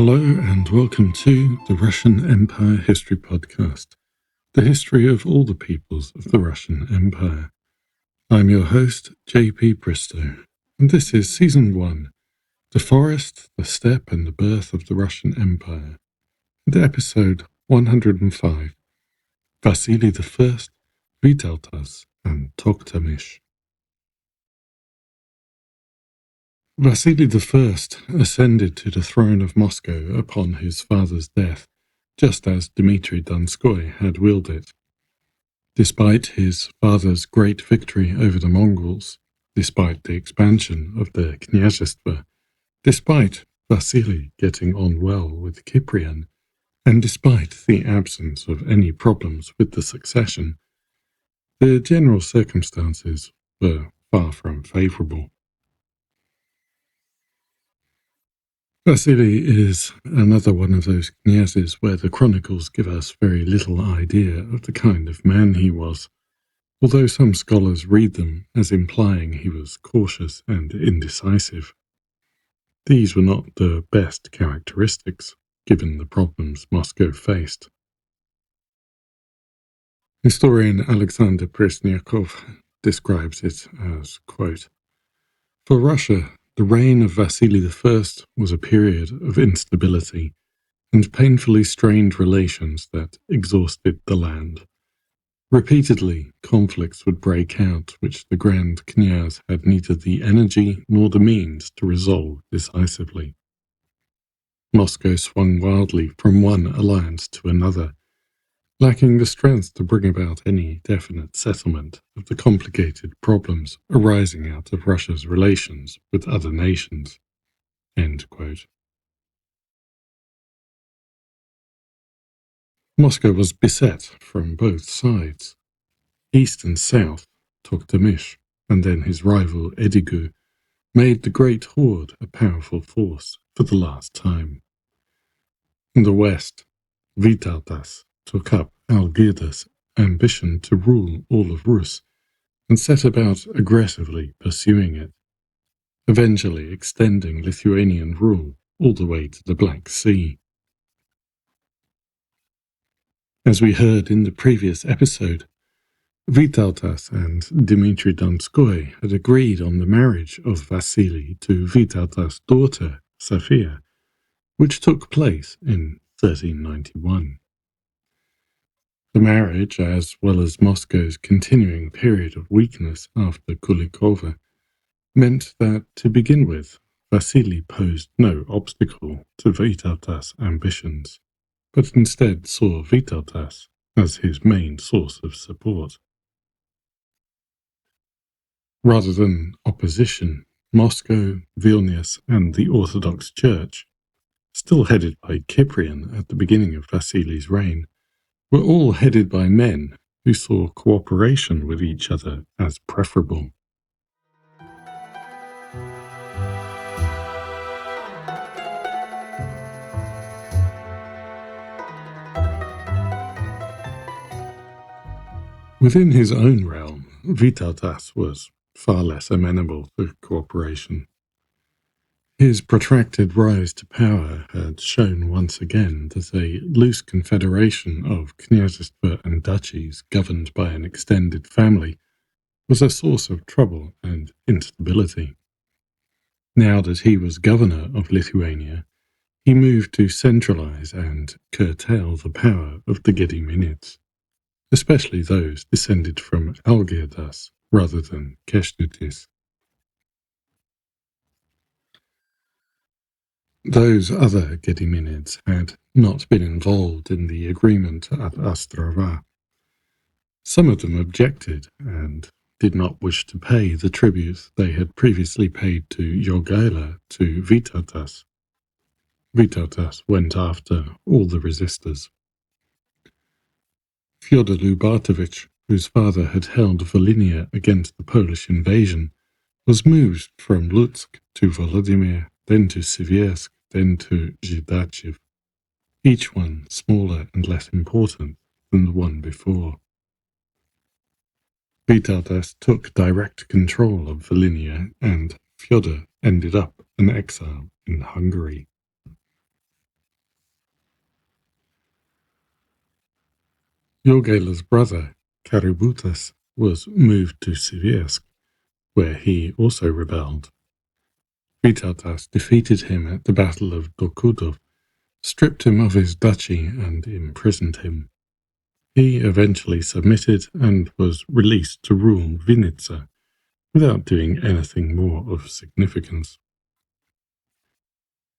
Hello and welcome to the Russian Empire History Podcast, the history of all the peoples of the Russian Empire. I'm your host, J.P. Bristow, and this is Season 1, The Forest, the Steppe and the Birth of the Russian Empire, and Episode 105, Vasily I, Vytautas and Toqtamish. Vasily I ascended to the throne of Moscow upon his father's death, just as Dmitry Donskoy had willed it. Despite his father's great victory over the Mongols, despite the expansion of the Knyazhestva, despite Vasily getting on well with Cyprian, and despite the absence of any problems with the succession, the general circumstances were far from favourable. Vasily is another one of those knyazes where the chronicles give us very little idea of the kind of man he was, although some scholars read them as implying he was cautious and indecisive. These were not the best characteristics, given the problems Moscow faced. Historian Alexander Presnyakov describes it as, quote, "For Russia, the reign of Vasily I was a period of instability and painfully strained relations that exhausted the land. Repeatedly, conflicts would break out which the Grand Knyaz had neither the energy nor the means to resolve decisively. Moscow swung wildly from one alliance to another, lacking the strength to bring about any definite settlement of the complicated problems arising out of Russia's relations with other nations." End quote. Moscow was beset from both sides. East and south, Toqtamish, and then his rival Edigu, made the great Horde a powerful force for the last time. In the west, Vytautas took up Algirdas' ambition to rule all of Rus and set about aggressively pursuing it, eventually extending Lithuanian rule all the way to the Black Sea. As we heard in the previous episode, Vytautas and Dmitry Donskoy had agreed on the marriage of Vasily to Vytautas' daughter, Sophia, which took place in 1391. The marriage, as well as Moscow's continuing period of weakness after Kulikova, meant that, to begin with, Vasily posed no obstacle to Vytautas' ambitions, but instead saw Vytautas as his main source of support. Rather than opposition, Moscow, Vilnius, and the Orthodox Church, still headed by Cyprian at the beginning of Vasily's reign, were all headed by men who saw cooperation with each other as preferable. Within his own realm, Vytautas was far less amenable to cooperation. His protracted rise to power had shown once again that a loose confederation of knyazhestva and duchies governed by an extended family was a source of trouble and instability. Now that he was governor of Lithuania, he moved to centralize and curtail the power of the Gediminids, especially those descended from Algirdas rather than Keshtutis. Those other Gediminids had not been involved in the agreement at Ostrava. Some of them objected and did not wish to pay the tribute they had previously paid to Jogaila to Vytautas. Vytautas went after all the resistors. Fyodor Lubartovich, whose father had held Volhynia against the Polish invasion, was moved from Lutsk to Volodymyr, then to Siversk, then to Zhidachev, each one smaller and less important than the one before. Vytautas took direct control of Volhynia, and Fyodor ended up an exile in Hungary. Jogaila's brother, Vytautas, was moved to Sibirsk, where he also rebelled. Vytautas defeated him at the Battle of Dokudov, stripped him of his duchy, and imprisoned him. He eventually submitted and was released to rule Vinica without doing anything more of significance.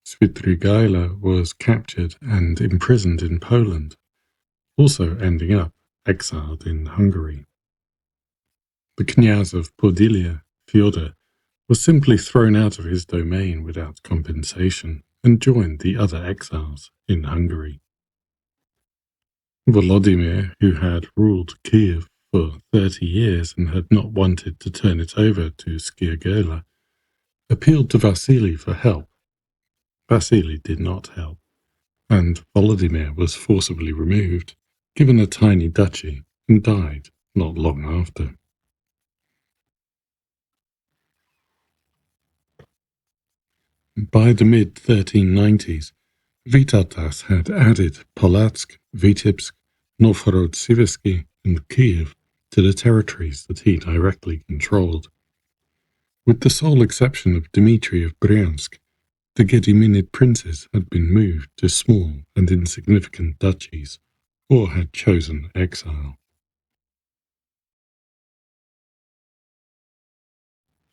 Svidrigaila was captured and imprisoned in Poland, also ending up exiled in Hungary. The Knyaz of Podylia, Fyodor, was simply thrown out of his domain without compensation and joined the other exiles in Hungary. Volodymyr, who had ruled Kiev for 30 years and had not wanted to turn it over to Skiergela, appealed to Vasily for help. Vasily did not help, and Volodymyr was forcibly removed, given a tiny duchy, and died not long after. By the mid-1390s, Vytautas had added Polotsk, Vitebsk, Novhorod-Siversky, and Kiev to the territories that he directly controlled. With the sole exception of Dmitry of Bryansk, the Gediminid princes had been moved to small and insignificant duchies, or had chosen exile.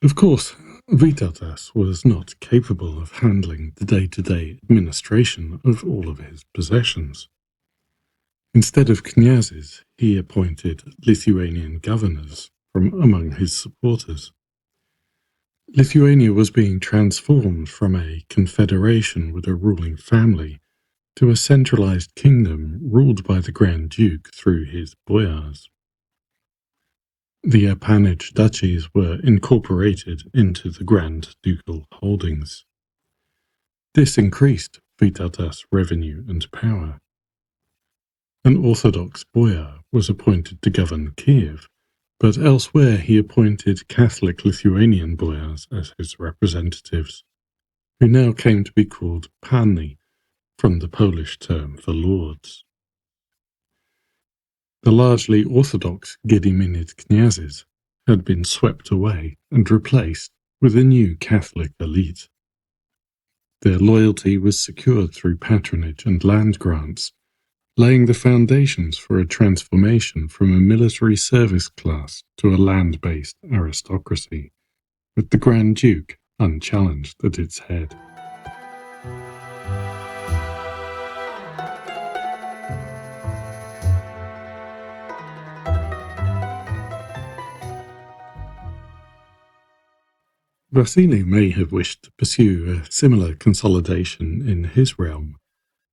Of course, Vytautas was not capable of handling the day-to-day administration of all of his possessions. Instead of knyazes, he appointed Lithuanian governors from among his supporters. Lithuania was being transformed from a confederation with a ruling family to a centralized kingdom ruled by the Grand Duke through his boyars. The appanage duchies were incorporated into the Grand Ducal holdings. This increased Vytautas' revenue and power. An Orthodox boyar was appointed to govern Kiev, but elsewhere he appointed Catholic Lithuanian boyars as his representatives, who now came to be called panni, from the Polish term for lords. The largely Orthodox Gediminid knyazes had been swept away and replaced with a new Catholic elite. Their loyalty was secured through patronage and land grants, laying the foundations for a transformation from a military service class to a land-based aristocracy, with the Grand Duke unchallenged at its head. Vasily may have wished to pursue a similar consolidation in his realm,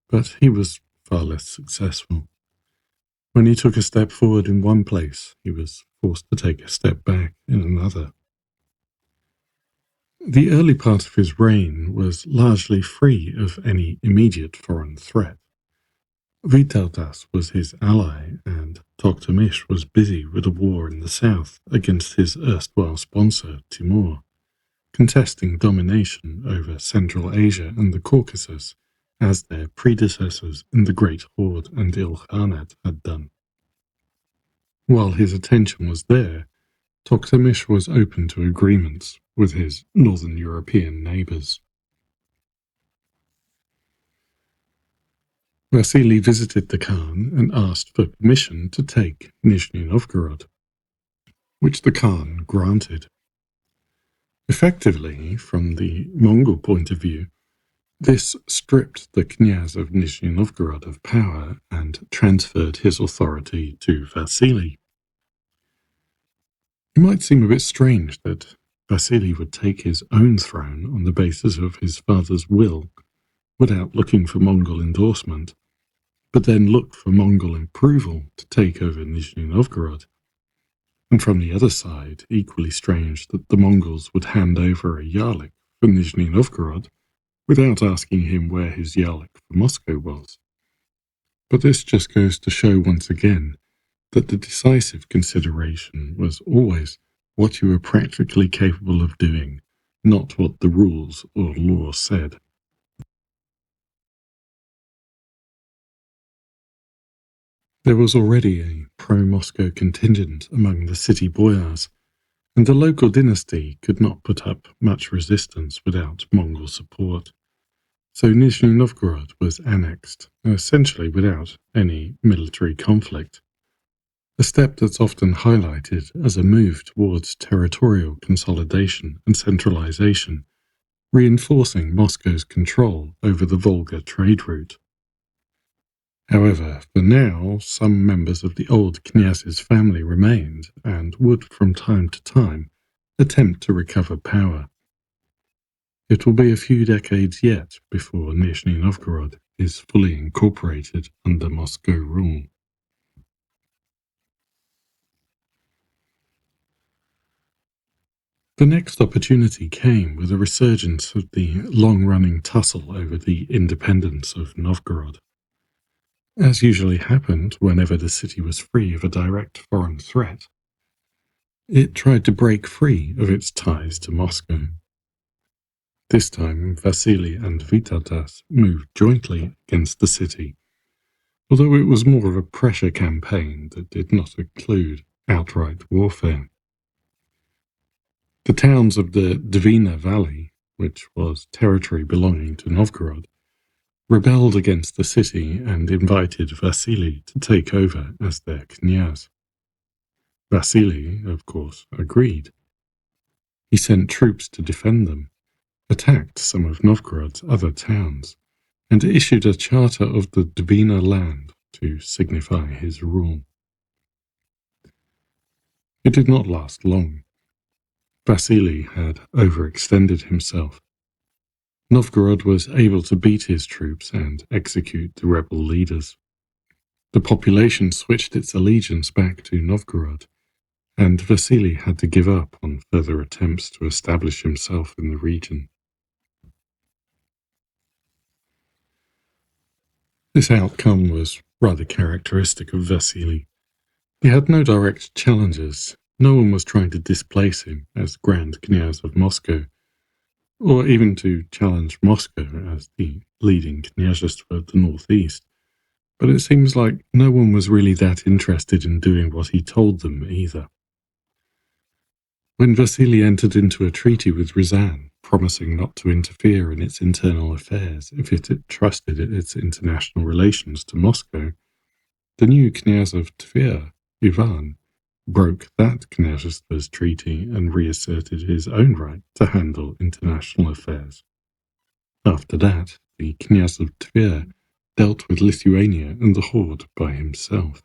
but he was far less successful. When he took a step forward in one place, he was forced to take a step back in another. The early part of his reign was largely free of any immediate foreign threat. Vytautas was his ally, and Toqtamish was busy with a war in the south against his erstwhile sponsor, Timur, contesting domination over Central Asia and the Caucasus, as their predecessors in the Great Horde and Ilkhanate had done. While his attention was there, Toqtamish was open to agreements with his northern European neighbours. Vasily visited the Khan and asked for permission to take Nizhny Novgorod, which the Khan granted. Effectively, from the Mongol point of view, this stripped the Knyaz of Nizhny Novgorod of power and transferred his authority to Vasily. It might seem a bit strange that Vasily would take his own throne on the basis of his father's will without looking for Mongol endorsement, but then look for Mongol approval to take over Nizhny Novgorod. And from the other side, equally strange that the Mongols would hand over a Yarlik for Nizhny Novgorod without asking him where his Yarlik for Moscow was. But this just goes to show once again that the decisive consideration was always what you were practically capable of doing, not what the rules or law said. There was already a pro-Moscow contingent among the city boyars, and the local dynasty could not put up much resistance without Mongol support. So Nizhny Novgorod was annexed, essentially without any military conflict, a step that's often highlighted as a move towards territorial consolidation and centralization, reinforcing Moscow's control over the Volga trade route. However, for now, some members of the old knyaz's family remained and would, from time to time, attempt to recover power. It will be a few decades yet before Nizhny Novgorod is fully incorporated under Moscow rule. The next opportunity came with a resurgence of the long-running tussle over the independence of Novgorod. As usually happened whenever the city was free of a direct foreign threat, it tried to break free of its ties to Moscow. This time, Vasily and Vytautas moved jointly against the city, although it was more of a pressure campaign that did not include outright warfare. The towns of the Dvina Valley, which was territory belonging to Novgorod, rebelled against the city and invited Vasily to take over as their knyaz. Vasily, of course, agreed. He sent troops to defend them, attacked some of Novgorod's other towns, and issued a charter of the Dvina land to signify his rule. It did not last long. Vasily had overextended himself. Novgorod was able to beat his troops and execute the rebel leaders. The population switched its allegiance back to Novgorod, and Vasily had to give up on further attempts to establish himself in the region. This outcome was rather characteristic of Vasily. He had no direct challengers. No one was trying to displace him as Grand Knyaz of Moscow, or even to challenge Moscow as the leading knyazhstvo of the northeast. But it seems like no one was really that interested in doing what he told them either. When Vasily entered into a treaty with Ryazan, promising not to interfere in its internal affairs if it trusted its international relations to Moscow, the new Knyaz of Tver, Ivan, broke that knyazhstvo's treaty and reasserted his own right to handle international affairs. After that, the Knyaz of Tver dealt with Lithuania and the Horde by himself.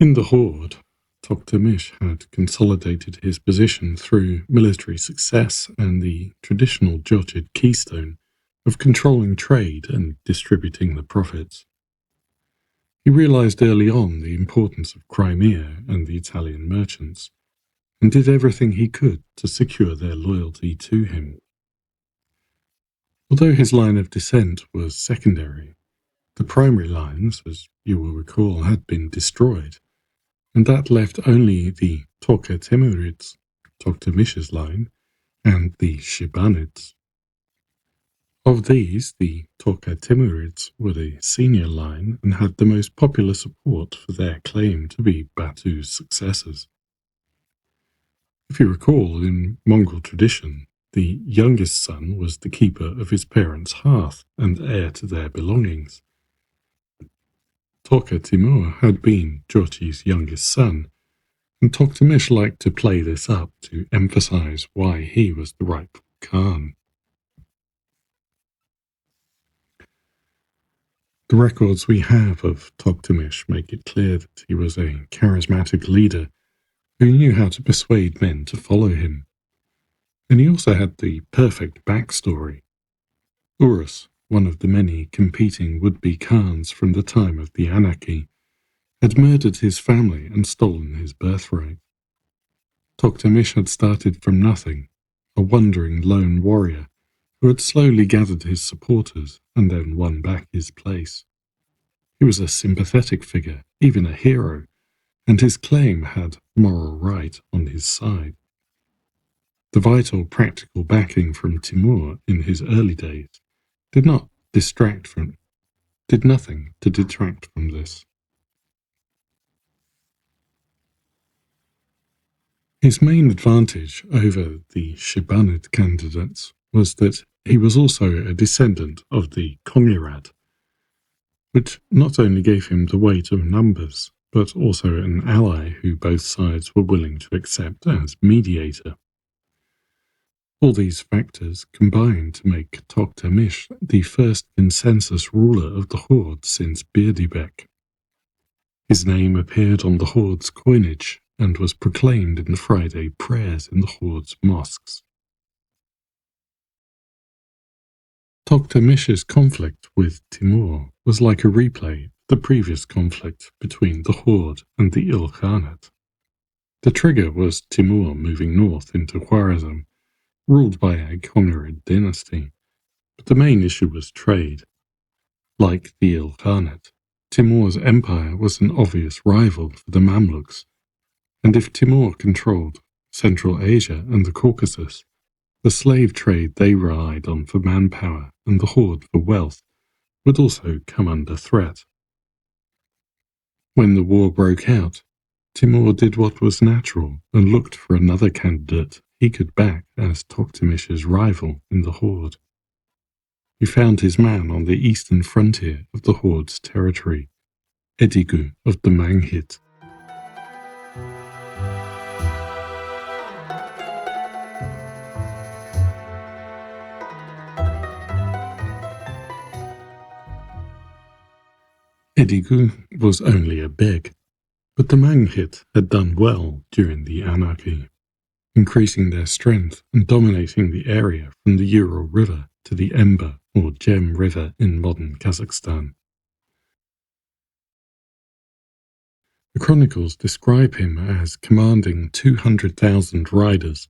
In the Horde, Toqtamish had consolidated his position through military success and the traditional jotted keystone of controlling trade and distributing the profits. He realized early on the importance of Crimea and the Italian merchants, and did everything he could to secure their loyalty to him. Although his line of descent was secondary, the primary lines, as you will recall, had been destroyed, and that left only the Toqtamish, Toqtamish's line, and the Shibanids. Of these, the Toqtamish were the senior line and had the most popular support for their claim to be Batu's successors. If you recall, in Mongol tradition, the youngest son was the keeper of his parents' hearth and heir to their belongings. Toqtamir had been Jochi's youngest son, and Toqtamish liked to play this up to emphasize why he was the rightful Khan. The records we have of Toqtamish make it clear that he was a charismatic leader who knew how to persuade men to follow him. And he also had the perfect backstory. Urus, one of the many competing would-be Khans from the time of the anarchy, had murdered his family and stolen his birthright. Toqtamish had started from nothing, a wandering lone warrior who had slowly gathered his supporters and then won back his place. He was a sympathetic figure, even a hero, and his claim had moral right on his side. The vital practical backing from Timur in his early days did nothing to detract from this. His main advantage over the Shibanid candidates was that he was also a descendant of the Konirad, which not only gave him the weight of numbers, but also an ally who both sides were willing to accept as mediator. All these factors combined to make Toqtamish the first consensus ruler of the Horde since Birdibek. His name appeared on the Horde's coinage and was proclaimed in the Friday prayers in the Horde's mosques. Toqtamish's conflict with Timur was like a replay of the previous conflict between the Horde and the Ilkhanate. The trigger was Timur moving north into Khwarezm, ruled by a Kongirid dynasty, but the main issue was trade. Like the Ilkhanate, Timur's empire was an obvious rival for the Mamluks, and if Timur controlled Central Asia and the Caucasus, the slave trade they relied on for manpower and the Horde for wealth would also come under threat. When the war broke out, Timur did what was natural and looked for another candidate he could back as Toqtamish's rival in the Horde. He found his man on the eastern frontier of the Horde's territory, Edigu of the Manghit. Edigu was only a beg, but the Manghit had done well during the anarchy, increasing their strength and dominating the area from the Ural River to the Ember or Gem River in modern Kazakhstan. The chronicles describe him as commanding 200,000 riders,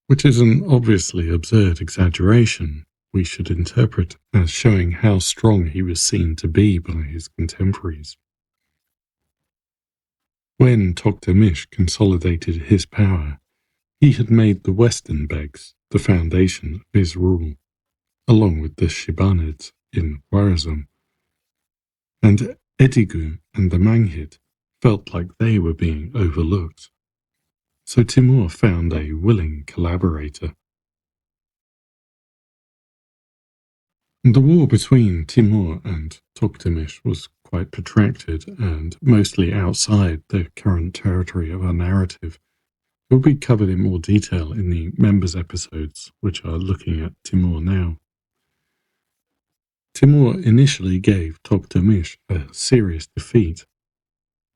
which is an obviously absurd exaggeration we should interpret as showing how strong he was seen to be by his contemporaries. When Toqtamish consolidated his power, he had made the Western Begs the foundation of his rule, along with the Shibanids in Khwarezm, and Edigu and the Manghit felt like they were being overlooked. So Timur found a willing collaborator. The war between Timur and Toqtamish was quite protracted and mostly outside the current territory of our narrative. It will be covered in more detail in the members episodes, which are looking at Timur now. Timur initially gave Toqtamish a serious defeat,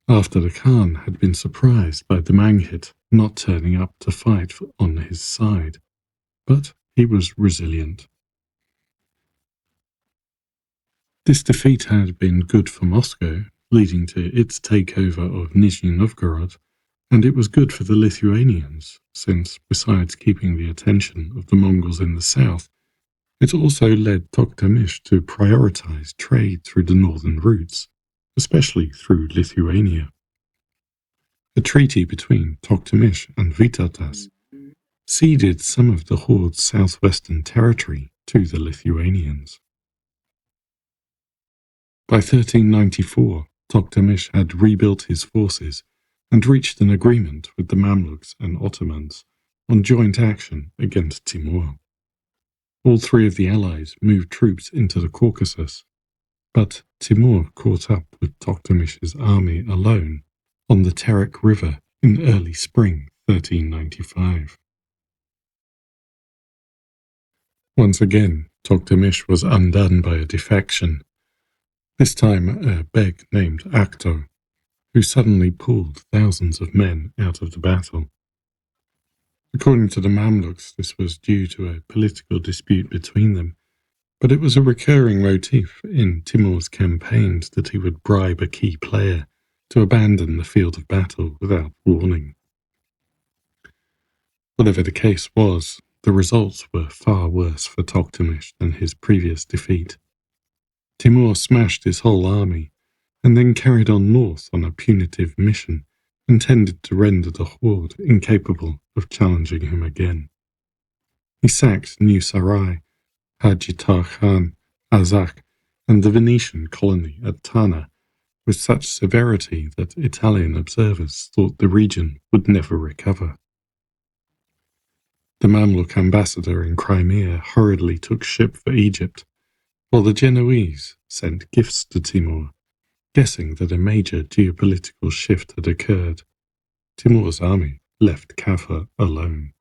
after the Khan had been surprised by the Manghit not turning up to fight on his side, but he was resilient. This defeat had been good for Moscow, leading to its takeover of Nizhny Novgorod, and it was good for the Lithuanians, since, besides keeping the attention of the Mongols in the south, it also led Toqtamish to prioritize trade through the northern routes, especially through Lithuania. A treaty between Toqtamish and Vytautas ceded some of the Horde's southwestern territory to the Lithuanians. By 1394, Toqtamish had rebuilt his forces and reached an agreement with the Mamluks and Ottomans on joint action against Timur. All three of the allies moved troops into the Caucasus, but Timur caught up with Toqtamish's army alone on the Terek River in early spring 1395. Once again, Toqtamish was undone by a defection, this time a beg named Akto, who suddenly pulled thousands of men out of the battle. According to the Mamluks, this was due to a political dispute between them, but it was a recurring motif in Timur's campaigns that he would bribe a key player to abandon the field of battle without warning. Whatever the case was, the results were far worse for Toqtamish than his previous defeat. Timur smashed his whole army, and then carried on north on a punitive mission intended to render the Horde incapable of challenging him again. He sacked New Sarai, Hajitar Khan, Azak, and the Venetian colony at Tana with such severity that Italian observers thought the region would never recover. The Mamluk ambassador in Crimea hurriedly took ship for Egypt, while the Genoese sent gifts to Timur, guessing that a major geopolitical shift had occurred. Timur's army left Kaffa alone.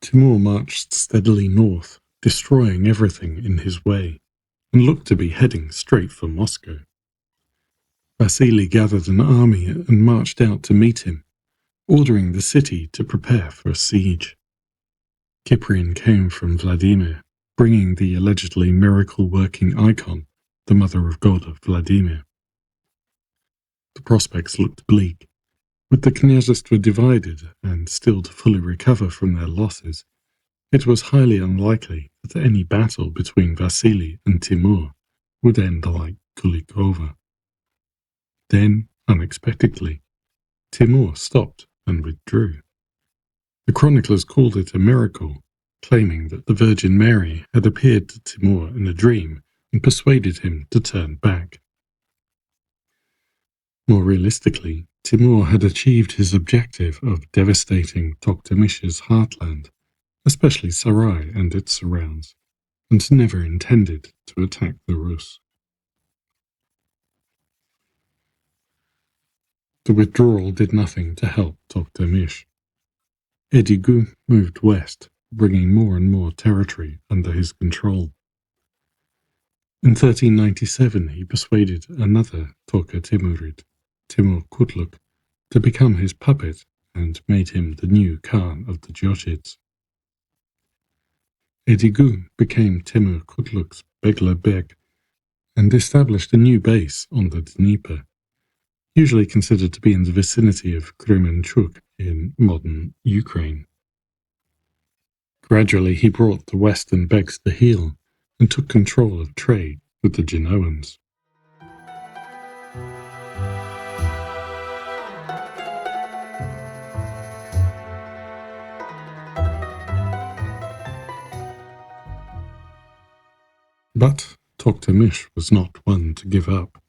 Timur marched steadily north, destroying everything in his way, and looked to be heading straight for Moscow. Vasily gathered an army and marched out to meet him, ordering the city to prepare for a siege. Cyprian came from Vladimir, bringing the allegedly miracle-working icon, the Mother of God of Vladimir. The prospects looked bleak. With the Kняжества divided and still to fully recover from their losses, it was highly unlikely that any battle between Vasily and Timur would end like Kulikova. Then, unexpectedly, Timur stopped and withdrew. The chroniclers called it a miracle, claiming that the Virgin Mary had appeared to Timur in a dream and persuaded him to turn back. More realistically, Timur had achieved his objective of devastating Toqtamish's heartland, especially Sarai and its surrounds, and never intended to attack the Rus. The withdrawal did nothing to help Toqtamish. Edigu moved west, bringing more and more territory under his control. In 1397 he persuaded another Toqa Timurid, Timur Kutluk, to become his puppet and made him the new Khan of the Jochids. Edigu became Timur Kutluk's Beglerbeg and established a new base on the Dnieper, usually considered to be in the vicinity of Kremenchuk in modern Ukraine. Gradually he brought the western Begs to heel and took control of trade with the Genoans. But Toqtamish was not one to give up.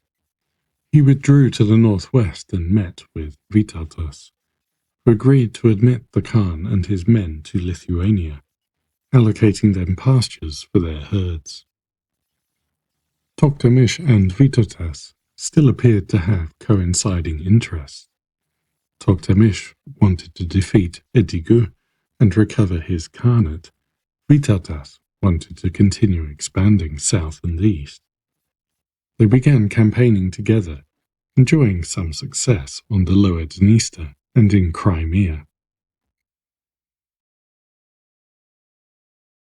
He withdrew to the northwest and met with Vytautas, who agreed to admit the Khan and his men to Lithuania, allocating them pastures for their herds. Toqtamish and Vytautas still appeared to have coinciding interests. Toqtamish wanted to defeat Edigu and recover his Khanate. Vytautas wanted to continue expanding south and east. They began campaigning together, enjoying some success on the lower Dniester and in Crimea.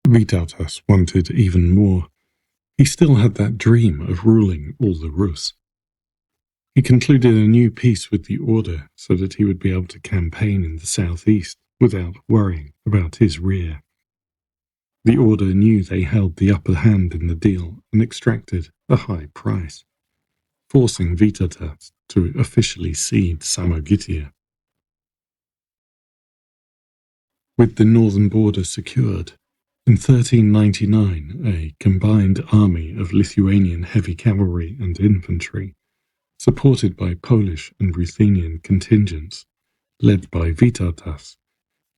Vytautas wanted even more. He still had that dream of ruling all the Rus. He concluded a new peace with the Order so that he would be able to campaign in the southeast without worrying about his rear. The Order knew they held the upper hand in the deal and extracted a high price, forcing Vytautas to officially cede Samogitia. With the northern border secured, in 1399 a combined army of Lithuanian heavy cavalry and infantry, supported by Polish and Ruthenian contingents, led by Vytautas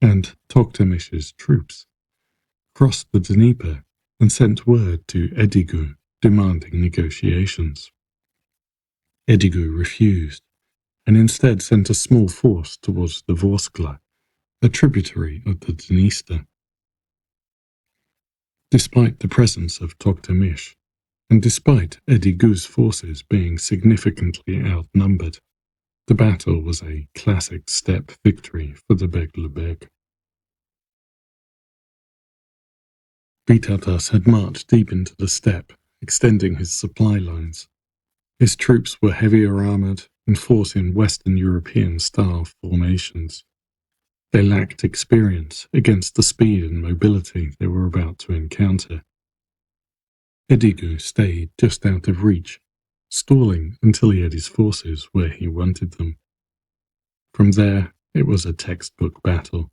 and Toqtamish's troops, crossed the Dnieper and sent word to Edigu demanding negotiations. Edigu refused, and instead sent a small force towards the Vorskla, a tributary of the Dniester. Despite the presence of Toqtamish, and despite Edigu's forces being significantly outnumbered, the battle was a classic steppe victory for the Beglerbeg. Vytautas had marched deep into the steppe, extending his supply lines. His troops were heavier armoured, and fought in Western European-style formations. They lacked experience against the speed and mobility they were about to encounter. Edigu stayed just out of reach, stalling until he had his forces where he wanted them. From there, it was a textbook battle.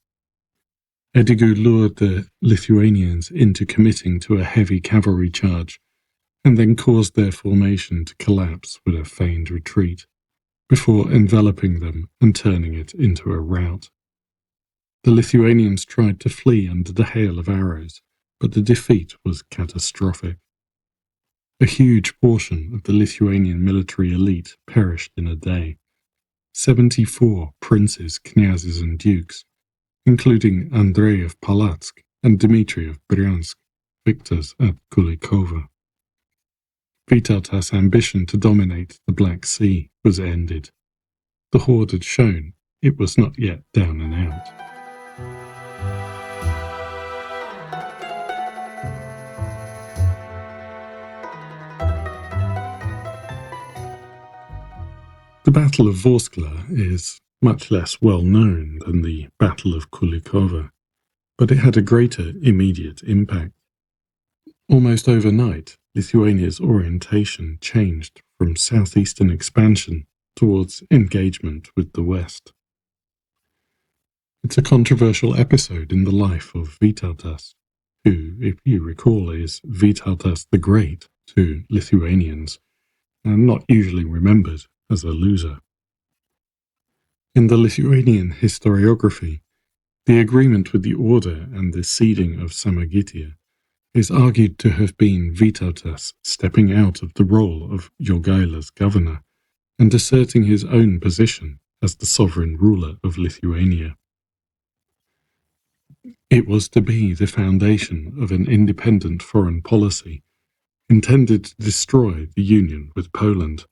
Edigu lured the Lithuanians into committing to a heavy cavalry charge, and then caused their formation to collapse with a feigned retreat, before enveloping them and turning it into a rout. The Lithuanians tried to flee under the hail of arrows, but the defeat was catastrophic. A huge portion of the Lithuanian military elite perished in a day. 74 princes, knyazes and dukes, including Andrei of Palatsk and Dmitry of Bryansk, victors at Kulikovo. Vytautas' ambition to dominate the Black Sea was ended. The Horde had shown it was not yet down and out. The Battle of Vorskla is much less well known than the Battle of Kulikovo, but it had a greater immediate impact. Almost overnight, Lithuania's orientation changed from southeastern expansion towards engagement with the West. It's a controversial episode in the life of Vytautas, who, if you recall, is Vytautas the Great to Lithuanians, and not usually remembered as a loser. In the Lithuanian historiography, the agreement with the Order and the ceding of Samagitia is argued to have been Vytautas stepping out of the role of Jogaila's governor and asserting his own position as the sovereign ruler of Lithuania. It was to be the foundation of an independent foreign policy intended to destroy the union with Poland.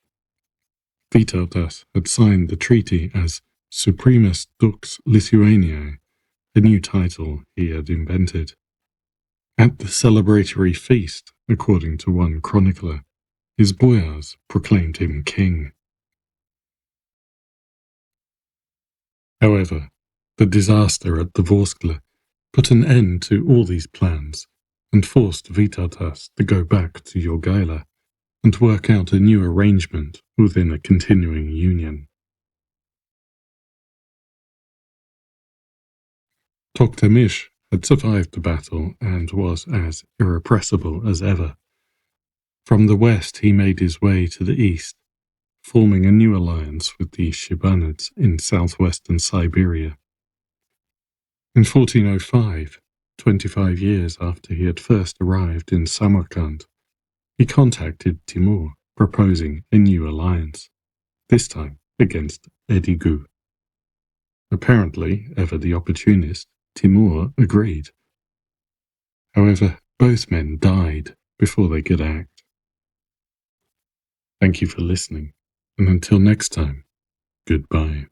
Vytautas had signed the treaty as Supremus Dux Lithuaniae, a new title he had invented. At the celebratory feast, according to one chronicler, his boyars proclaimed him king. However, the disaster at the Vorskla put an end to all these plans and forced Vytautas to go back to Jogaila and work out a new arrangement within a continuing union. Toqtamish had survived the battle and was as irrepressible as ever. From the west he made his way to the east, forming a new alliance with the Shibanids in southwestern Siberia. In 1405, 25 years after he had first arrived in Samarkand, he contacted Timur, proposing a new alliance, this time against Edigu. Apparently, ever the opportunist, Timur agreed. However, both men died before they could act. Thank you for listening, and until next time, goodbye.